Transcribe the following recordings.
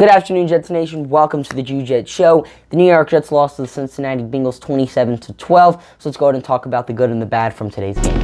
Good afternoon, Jets Nation. Welcome to the Jude Show. The New York Jets lost to the Cincinnati Bengals 27-12. So let's go ahead and talk about the good and the bad from today's game.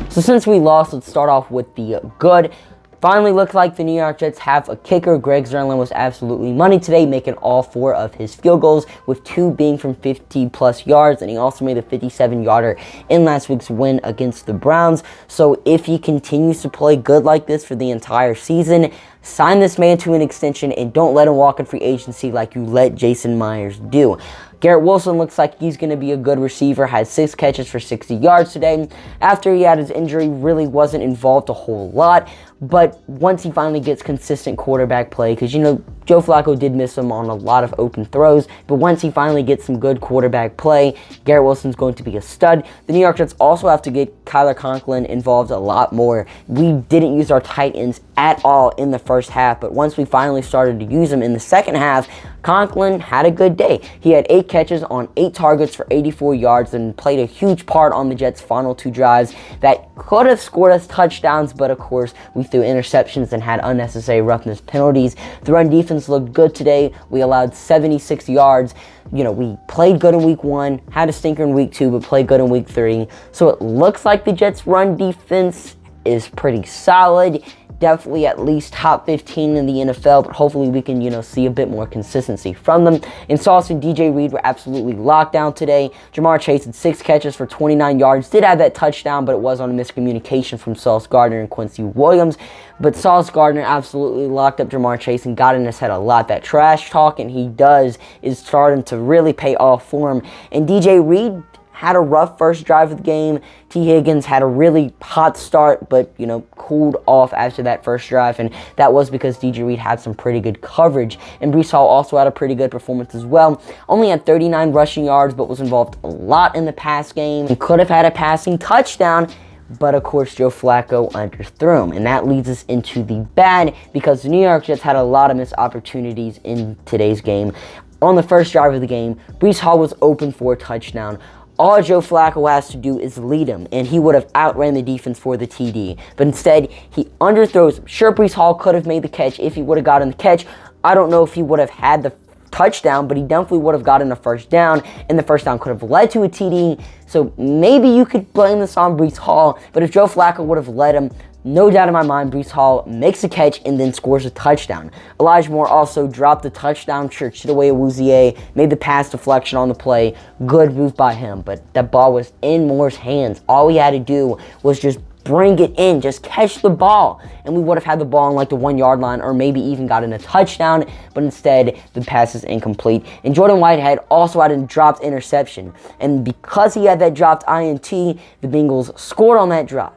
So since we lost, let's start off with the good. Finally looked like the New York Jets have a kicker. Greg Zerlin was absolutely money today, making all 4 of his field goals, with 2 being from 50-plus yards, and he also made a 57-yarder in last week's win against the Browns. So if he continues to play good like this for the entire season, sign this man to an extension and don't let him walk in free agency like you let Jason Myers do. Garrett Wilson looks like he's going to be a good receiver, had 6 catches for 60 yards today. After he had his injury, really wasn't involved a whole lot. But once he finally gets consistent quarterback play, because, Joe Flacco did miss him on a lot of open throws, but once he finally gets some good quarterback play, Garrett Wilson's going to be a stud. The New York Jets also have to get Kyler Conklin involved a lot more. We didn't use our tight ends at all in the first half, but once we finally started to use them in the second half, Conklin had a good day. He had 8 catches on 8 targets for 84 yards and played a huge part on the Jets' final 2 drives that could have scored us touchdowns, but of course, we threw interceptions and had unnecessary roughness penalties. The run defense looked good today. We allowed 76 yards. We played good in week 1, had a stinker in week 2, but played good in week 3. So it looks like the Jets' run defense is pretty solid. Definitely at least top 15 in the NFL, but hopefully we can, see a bit more consistency from them. And Sauce and DJ Reed were absolutely locked down today. Jamar Chase had 6 catches for 29 yards. Did have that touchdown, but it was on a miscommunication from Sauce Gardner and Quincy Williams. But Sauce Gardner absolutely locked up Jamar Chase and got in his head a lot. That trash talking he does is starting to really pay off for him. And DJ Reed had a rough first drive of the game. T. Higgins had a really hot start, but, cooled off after that first drive, and that was because DJ Reed had some pretty good coverage. And Breece Hall also had a pretty good performance as well. Only had 39 rushing yards, but was involved a lot in the pass game. He could have had a passing touchdown, but of course Joe Flacco underthrew him. And that leads us into the bad, because the New York Jets had a lot of missed opportunities in today's game. On the first drive of the game, Breece Hall was open for a touchdown. All Joe Flacco has to do is lead him, and he would have outran the defense for the TD. But instead, he underthrows him. Sure, Breece Hall could have made the catch if he would have gotten the catch. I don't know if he would have had the touchdown, but he definitely would have gotten a first down, and the first down could have led to a TD. So maybe you could blame this on Breece Hall, but if Joe Flacco would have led him, no doubt in my mind, Breece Hall makes a catch and then scores a touchdown. Elijah Moore also dropped the touchdown, Chidobe Awuzie made the pass deflection on the play. Good move by him, but that ball was in Moore's hands. All he had to do was just bring it in, just catch the ball, and we would have had the ball on like the 1-yard line, or maybe even gotten a touchdown, but instead the pass is incomplete. And Jordan Whitehead also had a dropped interception, and because he had that dropped INT, the Bengals scored on that drive.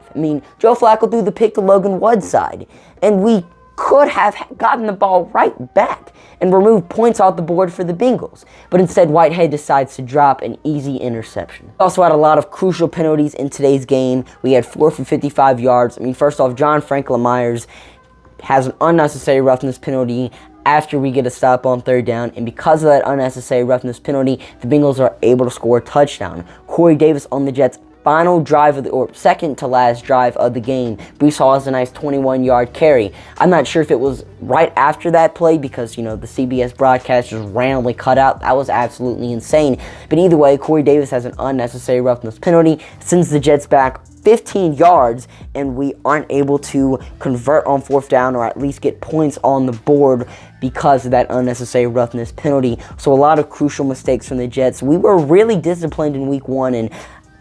Joe Flacco threw the pick to Logan Woodside, and we could have gotten the ball right back and removed points off the board for the Bengals. But instead, Whitehead decides to drop an easy interception. We also had a lot of crucial penalties in today's game. We had 4 for 55 yards. First off, John Franklin Myers has an unnecessary roughness penalty after we get a stop on 3rd down, and because of that unnecessary roughness penalty, the Bengals are able to score a touchdown. Corey Davis on the Jets' final drive or second to last drive of the game, Breece Hall has a nice 21-yard carry. I'm not sure if it was right after that play because, the CBS broadcast just randomly cut out. That was absolutely insane. But either way, Corey Davis has an unnecessary roughness penalty, sends the Jets back 15 yards, and we aren't able to convert on 4th down or at least get points on the board because of that unnecessary roughness penalty. So a lot of crucial mistakes from the Jets. We were really disciplined in week 1, and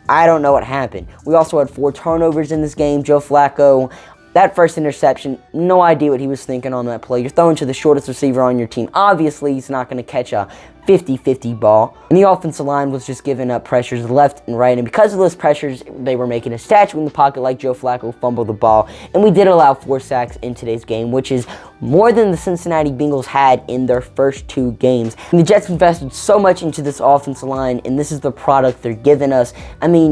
I don't know what happened. We also had 4 turnovers in this game. Joe Flacco, that first interception, no idea what he was thinking on that play. You're throwing to the shortest receiver on your team. Obviously, he's not going to catch a 50-50 ball. And the offensive line was just giving up pressures left and right. And because of those pressures, they were making a statue in the pocket like Joe Flacco fumbled the ball. And we did allow 4 sacks in today's game, which is more than the Cincinnati Bengals had in their first 2 games. And the Jets invested so much into this offensive line, and this is the product they're giving us.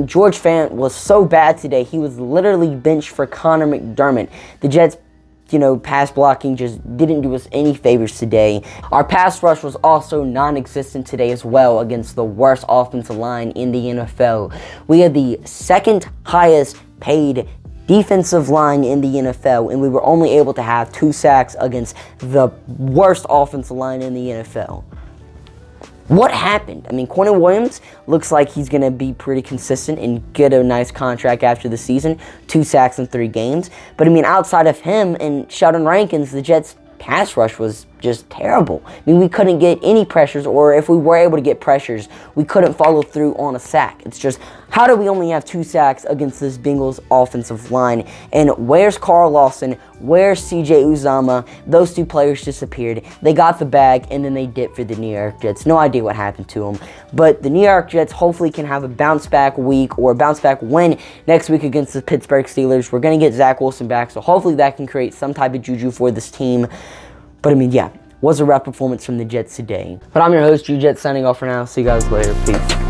George Fant was so bad today. He was literally benched for Connor McDermott. The Jets pass blocking just didn't do us any favors today. Our pass rush was also non-existent today as well against the worst offensive line in the NFL. We had the 2nd highest paid defensive line in the NFL, and we were only able to have 2 sacks against the worst offensive line in the NFL. What happened? I mean, Quentin Williams looks like he's going to be pretty consistent and get a nice contract after the season. 2 sacks in 3 games. But, I mean, outside of him and Sheldon Rankins, the Jets' pass rush was just terrible. I mean, we couldn't get any pressures, or if we were able to get pressures, we couldn't follow through on a sack. It's just, how do we only have 2 sacks against this Bengals offensive line? And where's Carl Lawson? Where's CJ Uzomah? Those 2 players disappeared. They got the bag, and then they dipped for the New York Jets. No idea what happened to them. But the New York Jets hopefully can have a bounce-back week or a bounce-back win next week against the Pittsburgh Steelers. We're going to get Zach Wilson back, so hopefully that can create some type of juju for this team. But, I mean, yeah, was a rough performance from the Jets today. But I'm your host, Jude, signing off for now. See you guys later. Peace.